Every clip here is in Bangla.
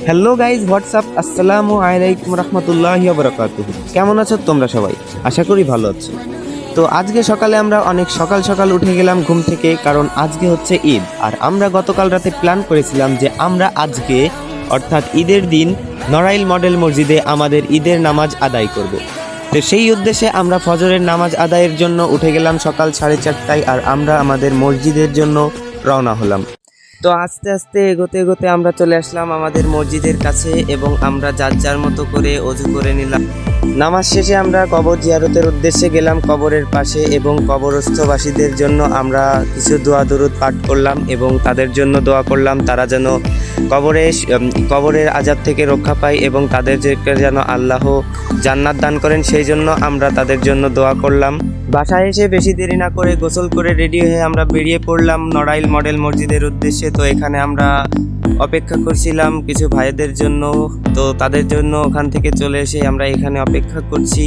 হ্যালো গাইজ, হোয়াটসঅ্যাপ, আসসালামু আলাইকুম রহমতুল্লাহি ওয়া বারাকাতুহু। কেমন আছো তোমরা সবাই? আশা করি ভালো আছো। তো আজকে সকালে আমরা অনেক সকাল সকাল উঠে গেলাম ঘুম থেকে, কারণ আজকে হচ্ছে ঈদ। আর আমরা গতকাল রাতে প্ল্যান করেছিলাম যে আমরা আজকে অর্থাৎ ঈদের দিন নড়াইল মডেল মসজিদে আমাদের ঈদের নামাজ আদায় করব। তো সেই উদ্দেশ্যে আমরা ফজরের নামাজ আদায়ের জন্য উঠে গেলাম সকাল 4:30টায়, আর আমরা আমাদের মসজিদের জন্য রওনা হলাম। তো আস্তে আস্তে এগোতে এগোতে আমরা চলে আসলাম আমাদের মসজিদের কাছে এবং আমরা যার যার মতো করে অজু করে নিলাম। নামাজ শেষে আমরা কবর জিয়ারতের উদ্দেশ্যে গেলাম কবরের পাশে এবং কবরস্থবাসীদের জন্য আমরা কিছু দোয়া দরুদ পাঠ করলাম এবং তাদের জন্য দোয়া করলাম তারা যেন কবরের আযাব থেকে রক্ষা পায় এবং তাদেরকে যেন আল্লাহ জান্নাত দান করেন, সেই জন্য আমরা তাদের জন্য দোয়া করলাম। বাসায় এসে বেশি দেরি না করে গোসল করে রেডি হয়ে আমরা বেরিয়ে পড়লাম নড়াইল মডেল মসজিদের উদ্দেশ্যে। তো এখানে আমরা অপেক্ষা করছিলাম কিছু ভাইদের জন্য, তো তাদের জন্য ওখান থেকে চলে এসে আমরা এখানে অপেক্ষা করছি।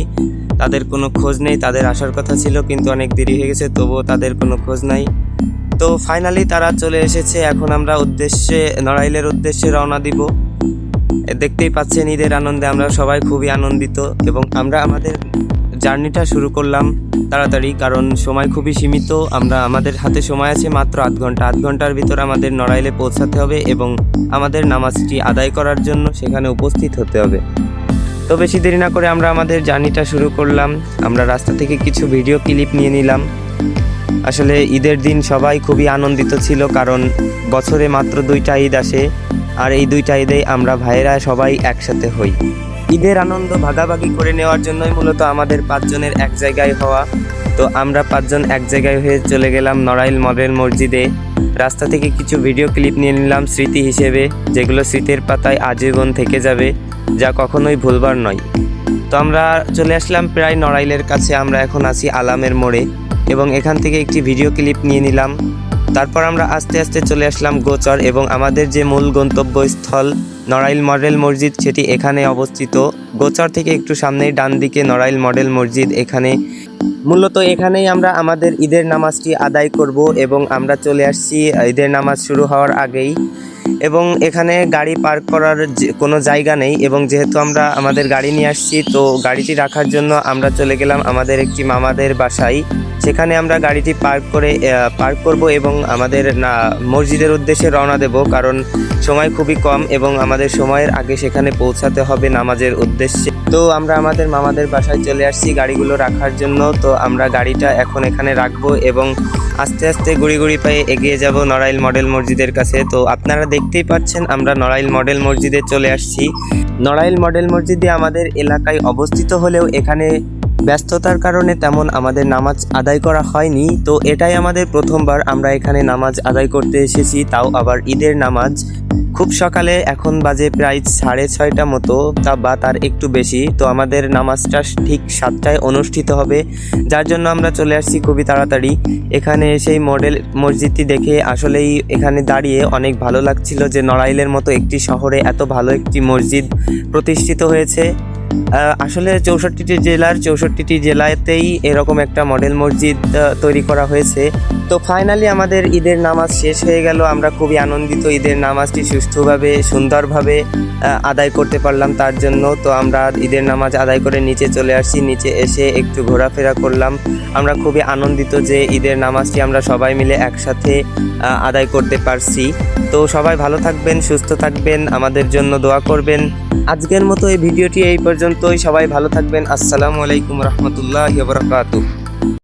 তাদের কোনো খোঁজ নেই, তাদের আসার কথা ছিল কিন্তু অনেক দেরি হয়ে গেছে, তবুও তাদের কোনো খোঁজ নাই। তো ফাইনালি তারা চলে এসেছে। এখন আমরা নড়াইলের উদ্দেশ্যে রওনা দিব। দেখতেই পাচ্ছেন ঈদের আনন্দে আমরা সবাই খুবই আনন্দিত এবং আমরা আমাদের জার্নিটা শুরু করলাম তাড়াতাড়ি, কারণ সময় খুবই সীমিত। আমাদের হাতে সময় আছে মাত্র আধ ঘন্টার ভিতর আমাদের নড়াইলে পৌঁছাতে হবে এবং আমাদের নামাজটি আদায় করার জন্য সেখানে উপস্থিত হতে হবে। তো বেশি দেরি না করে আমরা আমাদের জার্নিটা শুরু করলাম। আমরা রাস্তা থেকে কিছু ভিডিও ক্লিপ নিয়ে নিলাম। আসলে ঈদের দিন সবাই খুবই আনন্দিত ছিল, কারণ বছরে মাত্র 2টা ঈদ আসে, আর এই 2টা ঈদেই আমরা ভাইয়েরা সবাই একসাথে হই। ঈদের আনন্দ ভাগাভাগি করে নেওয়ার জন্যই মূলত আমাদের 5 জনের এক জায়গায় হওয়া। তো আমরা 5 জন এক জায়গায় হয়ে চলে গেলাম নড়াইল মডেল মসজিদে। রাস্তা থেকে কিছু ভিডিও ক্লিপ নিয়ে নিলাম স্মৃতি হিসেবে, যেগুলো স্মৃতির পাতায় আজীবন থেকে যাবে, যা কখনোই ভুলবার নয়। তো আমরা চলে আসলাম প্রায় নড়াইলের কাছে। আমরা এখন আছি আলামের মোড়ে এবং এখান থেকে একটি ভিডিও ক্লিপ নিয়ে নিলাম। তারপর আমরা আস্তে আস্তে চলে আসলাম গোচর এবং আমাদের যে মূল গন্তব্যস্থল নড়াইল মডেল মসজিদ সেটি এখানে অবস্থিত। গোচর থেকে একটু সামনেই ডান দিকে নড়াইল মডেল মসজিদ। মূলত এখানেই আমরা আমাদের ঈদের নামাজটি আদায় করব এবং আমরা চলে আসছি ঈদের নামাজ শুরু হওয়ার আগেই এবং এখানে গাড়ি পার্ক করার কোনো জায়গা নেই এবং যেহেতু আমরা আমাদের গাড়ি নিয়ে আসছি, তো গাড়িটি রাখার জন্য আমরা চলে গেলাম আমাদের একটি মামাদের বাসায়। সেখানে আমরা গাড়িটি পার্ক করব এবং আমাদের মসজিদের উদ্দেশ্যে রওনা দেব, কারণ সময় খুবই কম এবং আমাদের সময়ের আগে সেখানে পৌঁছাতে হবে নামাজের উদ্দেশ্যে। তো আমরা আমাদের মামাদের বাসায় চলে আসছি গাড়িগুলো রাখার জন্য। তো আমরা গাড়িটা এখন এখানে রাখবো এবং আস্তে আস্তে গুড়ি পায়ে এগিয়ে যাব নড়াইল মডেল মসজিদের কাছে। তো আপনারা দেখতেই পাচ্ছেন আমরা নড়াইল মডেল মসজিদে চলে আসছি। নড়াইল মডেল মসজিদে আমাদের এলাকায় অবস্থিত হলেও এখানে ব্যস্ততার কারণে তেমন আমাদের নামাজ আদায় করা হয়নি। তো এটাই আমাদের প্রথমবার আমরা এখানে নামাজ আদায় করতে এসেছি, তাও আবার ঈদের নামাজ। খুব সকালে, এখন বাজে প্রায় 6:30 মতো বা তার একটু বেশি। তো আমাদের নামাজটা ঠিক 7টায় অনুষ্ঠিত হবে, যার জন্য আমরা চলে আসছি খুবই তাড়াতাড়ি। এখানে সেই মডেল মসজিদটি দেখে আসলেই এখানে দাঁড়িয়ে অনেক ভালো লাগছিল যে নড়াইলের মতো একটি শহরে এত ভালো একটি মসজিদ প্রতিষ্ঠিত হয়েছে। আসলে 64টি জেলাতেই এরকম একটা মডেল মসজিদ তৈরি করা হয়েছে। তো ফাইনালি আমাদের ঈদের নামাজ শেষ হয়ে গেল। আমরা খুবই আনন্দিত ঈদের নামাজটি সুষ্ঠুভাবে সুন্দরভাবে আদায় করতে পারলাম তার জন্য। তো আমরা ঈদের নামাজ আদায় করে নিচে চলে আসছি। নিচে এসে একটু ঘোরাফেরা করলাম। আমরা খুবই আনন্দিত যে ঈদের নামাজটি আমরা সবাই মিলে একসাথে আদায় করতে পারছি। তো সবাই ভালো থাকবেন, সুস্থ থাকবেন, আমাদের জন্য দোয়া করবেন। আজকের মতো এই ভিডিওটি এই পর্যন্তই। সবাই ভালো থাকবেন। আসসালামু আলাইকুম রহমতুল্লাহি ওয়া বারাকাতুহু।